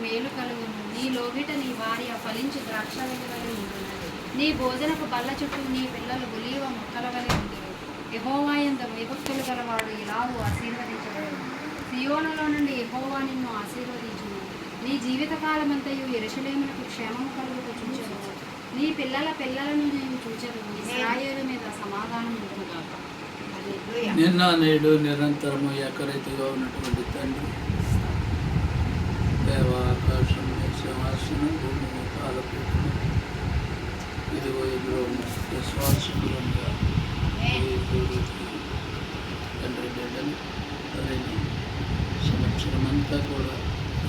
మేలు కలుగును. నీ లోగిట నీ భార్య ఫలించి ద్రాక్షవల్లి వలె ఉంటున్నది. నీ భోజనపు బల్ల చుట్టూ నీ పిల్లలు ఒలీవ మొక్కల వలె ఉంటురు. యెహోవా యందు భయభక్తులు గలవాడు ఇలాగూ ఆశీర్వదించబడును. సియోనులో నుండి యెహోవా నిన్ను ఆశీర్వదించును. నీ జీవితకాలమంతయు యెరూషలేమునకు క్షేమము కలుగుట చూచెదవు. నీ పిల్లల పిల్లలను నేను చూచెదను. ఇశ్రాయేలు మీద సమాధానం ఉండుగాక. నిన్న నేడు నిరంతరము ఏకరీతిగా ఉన్నటువంటి తండ్రి, దేవ ఆకాశం సింహాసనం, భూమి పాలపీఠము, ఇదిగో ఎదురు విశ్వాసములంగా తండ్రి బిడ్డలు తండ్రిని సంవత్సరం అంతా కూడా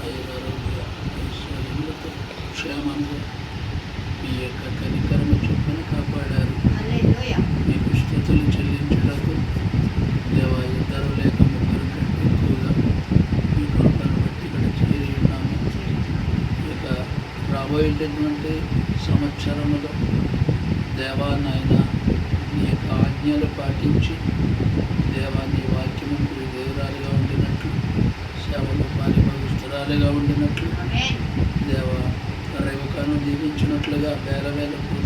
ఆరోగ్య ఐశ్వర్యములతో క్షేమంగా మీ యొక్క కనికరము చొప్పున కాపాడారు. మీకు స్తుతులు చెల్లించుటకు దేవా, ఇద్దరు లేక ముగ్గురు కంటే ఎక్కువగా మీ కృపను బట్టి ఇక్కడ చేరి ఉన్నాము. ఇక రాబోయేటటువంటి సంవత్సరములో దేవా నాయన నీ యొక్క ఆజ్ఞలు పాటించి దేవా నీ వాక్యము దేవురాలుగా ఉండినట్లు, సేవలు పారిభాగస్తురాలుగా ఉండినట్లు, దేవా రేవకాను దీవించినట్లుగా వేల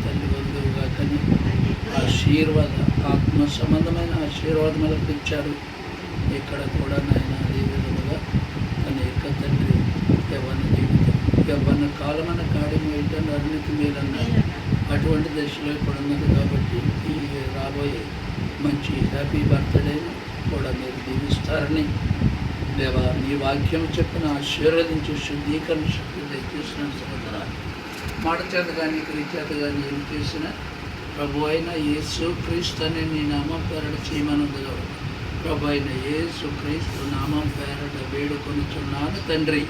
తల్లి బంధువుగా కానీ ఆశీర్వాద ఆత్మ సంబంధమైన ఆశీర్వాదములకు ఇచ్చారు. ఇక్కడ కూడా నాయన అదే విధముగా అనేక తండ్రి యవ్వన జీవితం, యవ్వన కాలమైన కార్యం ఏంటంటే అన్నిటి మేలన్నారు. అటువంటి దశలో ఇప్పుడు ఉన్నది కాబట్టి ఈ రాబోయే మంచి హ్యాపీ బర్త్డేని కూడా మీరు దీవిస్తారని దేవా నీ వాక్యం చెప్పిన ఆశీర్వదించి శుద్ధీకరణ శక్తి దయచేసిన సహోదరాలు మాట చేత కానీ క్రియ చేత కానీ ఏం చేసిన ప్రభు అయిన యేసు క్రీస్తు అనే నీ నామం పేరట చేయమనుగలవు. ప్రభు అయిన యేసు క్రీస్తు నామం పేరట వేడుకొనుచున్నాను తండ్రి.